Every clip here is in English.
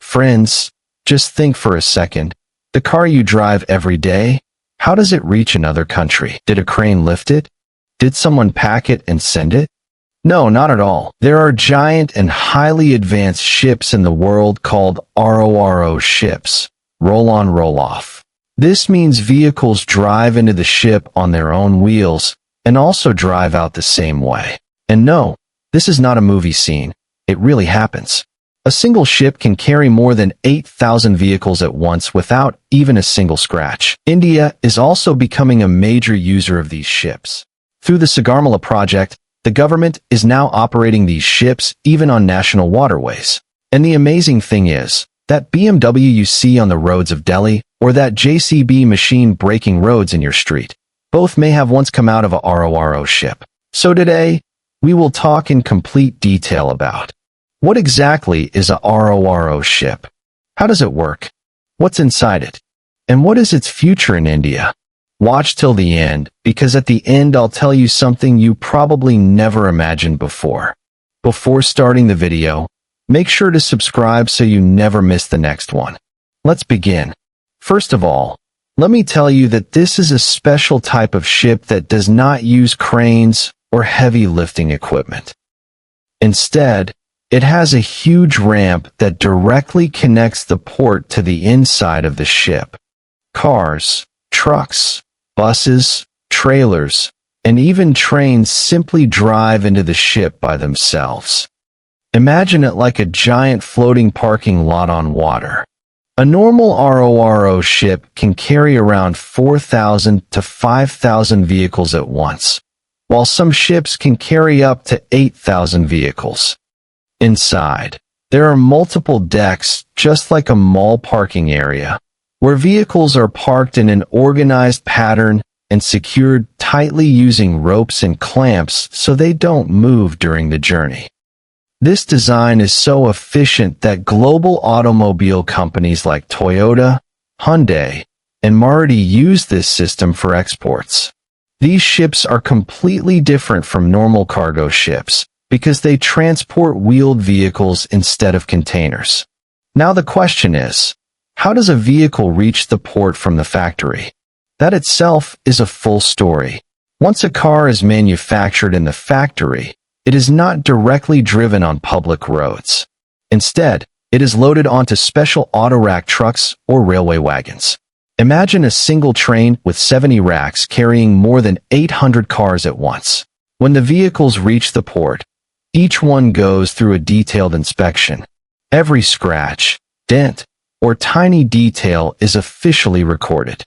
Friends, just think for a second. The car you drive every day, how does it reach another country? Did a crane lift it? Did someone pack it and send it? No, not at all. There are giant and highly advanced ships in the world called RORO ships, roll-on roll-off. This means vehicles drive into the ship on their own wheels and also drive out the same way. And no, this is not a movie scene. It really happens. A single ship can carry more than 8,000 vehicles at once without even a single scratch. India is also becoming a major user of these ships. Through the Sagarmala project, the government is now operating these ships even on national waterways. And the amazing thing is, that BMW you see on the roads of Delhi or that JCB machine breaking roads in your street, both may have once come out of a RORO ship. So today, we will talk in complete detail about what exactly is a RORO ship? How does it work? What's inside it? And what is its future in India? Watch till the end, because at the end I'll tell you something you probably never imagined before. Before starting the video, make sure to subscribe so you never miss the next one. Let's begin. First of all, let me tell you that this is a special type of ship that does not use cranes or heavy lifting equipment. Instead, it has a huge ramp that directly connects the port to the inside of the ship. Cars, trucks, buses, trailers, and even trains simply drive into the ship by themselves. Imagine it like a giant floating parking lot on water. A normal RORO ship can carry around 4,000 to 5,000 vehicles at once, while some ships can carry up to 8,000 vehicles. Inside, there are multiple decks, just like a mall parking area, where vehicles are parked in an organized pattern and secured tightly using ropes and clamps so they don't move during the journey. This design is so efficient that global automobile companies like Toyota, Hyundai, and Maruti use this system for exports. These ships are completely different from normal cargo ships, because they transport wheeled vehicles instead of containers. Now the question is, how does a vehicle reach the port from the factory? That itself is a full story. Once a car is manufactured in the factory, it is not directly driven on public roads. Instead, it is loaded onto special auto-rack trucks or railway wagons. Imagine a single train with 70 racks carrying more than 800 cars at once. When the vehicles reach the port, each one goes through a detailed inspection. Every scratch, dent, or tiny detail is officially recorded.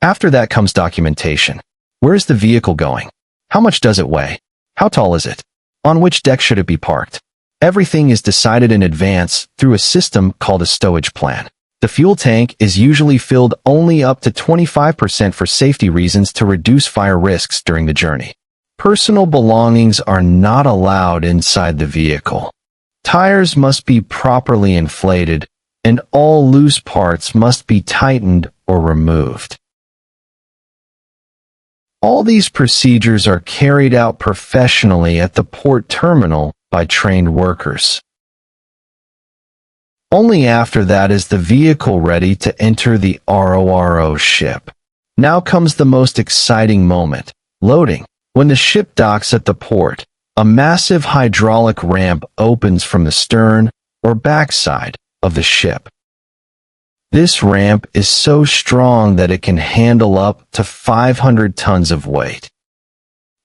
After that comes documentation. Where is the vehicle going? How much does it weigh? How tall is it? On which deck should it be parked? Everything is decided in advance through a system called a stowage plan. The fuel tank is usually filled only up to 25% for safety reasons to reduce fire risks during the journey. Personal belongings are not allowed inside the vehicle. Tires must be properly inflated, and all loose parts must be tightened or removed. All these procedures are carried out professionally at the port terminal by trained workers. Only after that is the vehicle ready to enter the RORO ship. Now comes the most exciting moment, loading. When the ship docks at the port, a massive hydraulic ramp opens from the stern or backside of the ship. This ramp is so strong that it can handle up to 500 tons of weight.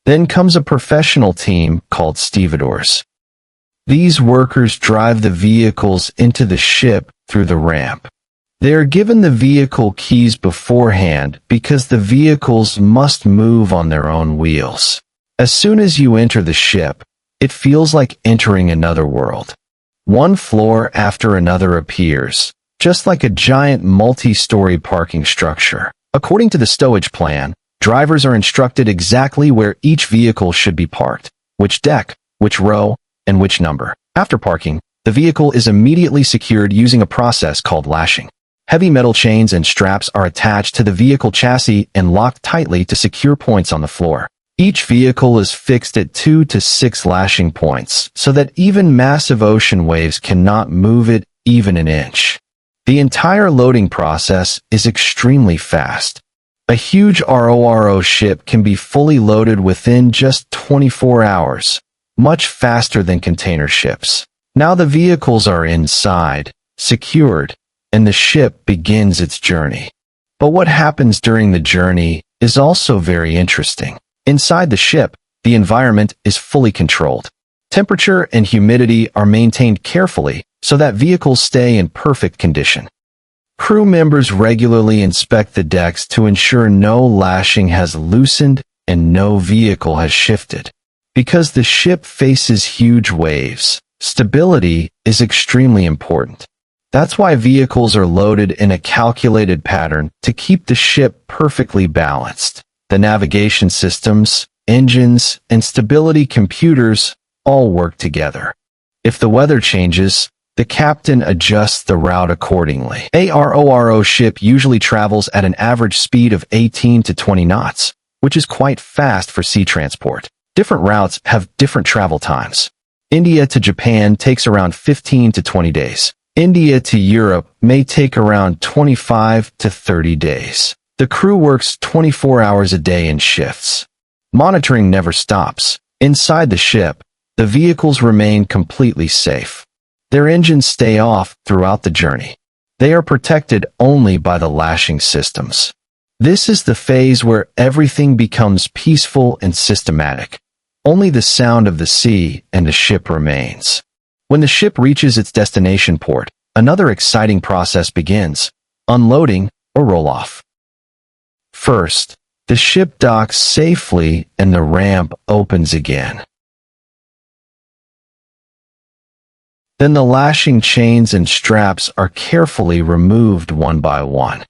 Then comes a professional team called stevedores. These workers drive the vehicles into the ship through the ramp. They are given the vehicle keys beforehand because the vehicles must move on their own wheels. As soon as you enter the ship, it feels like entering another world. One floor after another appears, just like a giant multi-story parking structure. According to the stowage plan, drivers are instructed exactly where each vehicle should be parked, which deck, which row, and which number. After parking, the vehicle is immediately secured using a process called lashing. Heavy metal chains and straps are attached to the vehicle chassis and locked tightly to secure points on the floor. Each vehicle is fixed at 2 to 6 lashing points so that even massive ocean waves cannot move it even an inch. The entire loading process is extremely fast. A huge RORO ship can be fully loaded within just 24 hours, much faster than container ships. Now the vehicles are inside, secured, and the ship begins its journey. But what happens during the journey is also very interesting. Inside the ship, the environment is fully controlled. Temperature and humidity are maintained carefully so that vehicles stay in perfect condition. Crew members regularly inspect the decks to ensure no lashing has loosened and no vehicle has shifted. Because the ship faces huge waves, stability is extremely important. That's why vehicles are loaded in a calculated pattern to keep the ship perfectly balanced. The navigation systems, engines, and stability computers all work together. If the weather changes, the captain adjusts the route accordingly. A RORO ship usually travels at an average speed of 18 to 20 knots, which is quite fast for sea transport. Different routes have different travel times. India to Japan takes around 15 to 20 days. India to Europe may take around 25 to 30 days. The crew works 24 hours a day in shifts. Monitoring never stops. Inside the ship, the vehicles remain completely safe. Their engines stay off throughout the journey. They are protected only by the lashing systems. This is the phase where everything becomes peaceful and systematic. Only the sound of the sea and the ship remains. When the ship reaches its destination port, another exciting process begins: unloading or roll-off. First, the ship docks safely and the ramp opens again. Then the lashing chains and straps are carefully removed one by one.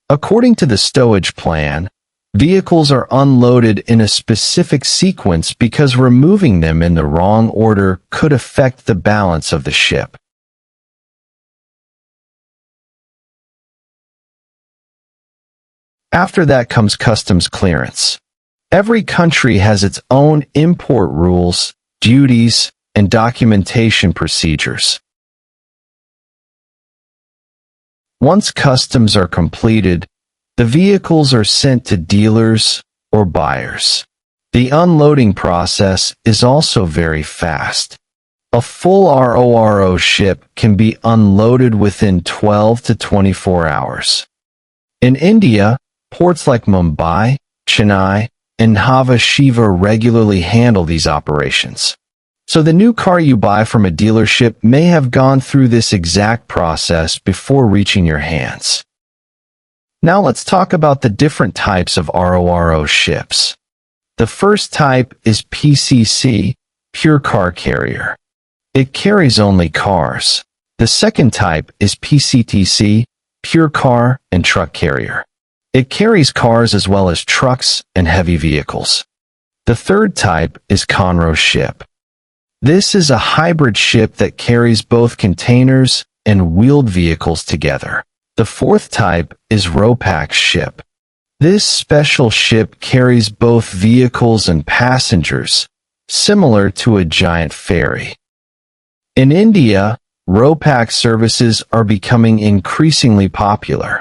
According to the stowage plan, vehicles are unloaded in a specific sequence because removing them in the wrong order could affect the balance of the ship. After that comes customs clearance. Every country has its own import rules, duties, and documentation procedures. Once customs are completed, the vehicles are sent to dealers or buyers. The unloading process is also very fast. A full RORO ship can be unloaded within 12 to 24 hours. In India, ports like Mumbai, Chennai, and Nhava Sheva regularly handle these operations. So the new car you buy from a dealership may have gone through this exact process before reaching your hands. Now let's talk about the different types of RORO ships. The first type is PCC, Pure Car Carrier. It carries only cars. The second type is PCTC, Pure Car and Truck Carrier. It carries cars as well as trucks and heavy vehicles. The third type is Conro ship. This is a hybrid ship that carries both containers and wheeled vehicles together. The fourth type is RoPax ship. This special ship carries both vehicles and passengers, similar to a giant ferry. In India, RoPax services are becoming increasingly popular.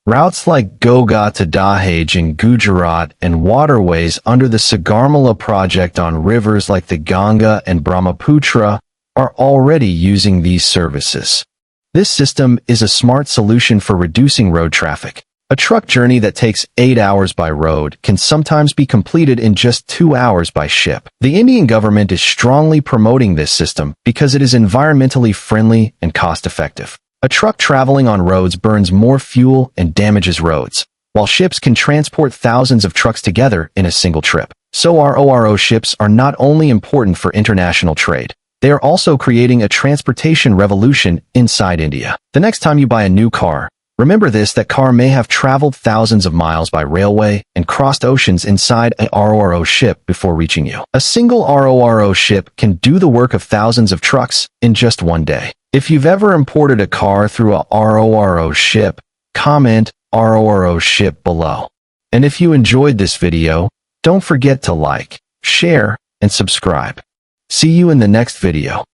Routes like Goga to Dahej in Gujarat and waterways under the Sagarmala project on rivers like the Ganga and Brahmaputra are already using these services. This system is a smart solution for reducing road traffic. A truck journey that takes 8 hours by road can sometimes be completed in just 2 hours by ship. The Indian government is strongly promoting this system because it is environmentally friendly and cost-effective. A truck traveling on roads burns more fuel and damages roads, while ships can transport thousands of trucks together in a single trip. So RORO ships are not only important for international trade, they are also creating a transportation revolution inside India. The next time you buy a new car, remember that car may have traveled thousands of miles by railway and crossed oceans inside a RORO ship before reaching you. A single RORO ship can do the work of thousands of trucks in just one day. If you've ever imported a car through a RORO ship, comment RORO ship below. And if you enjoyed this video, don't forget to like, share, and subscribe. See you in the next video.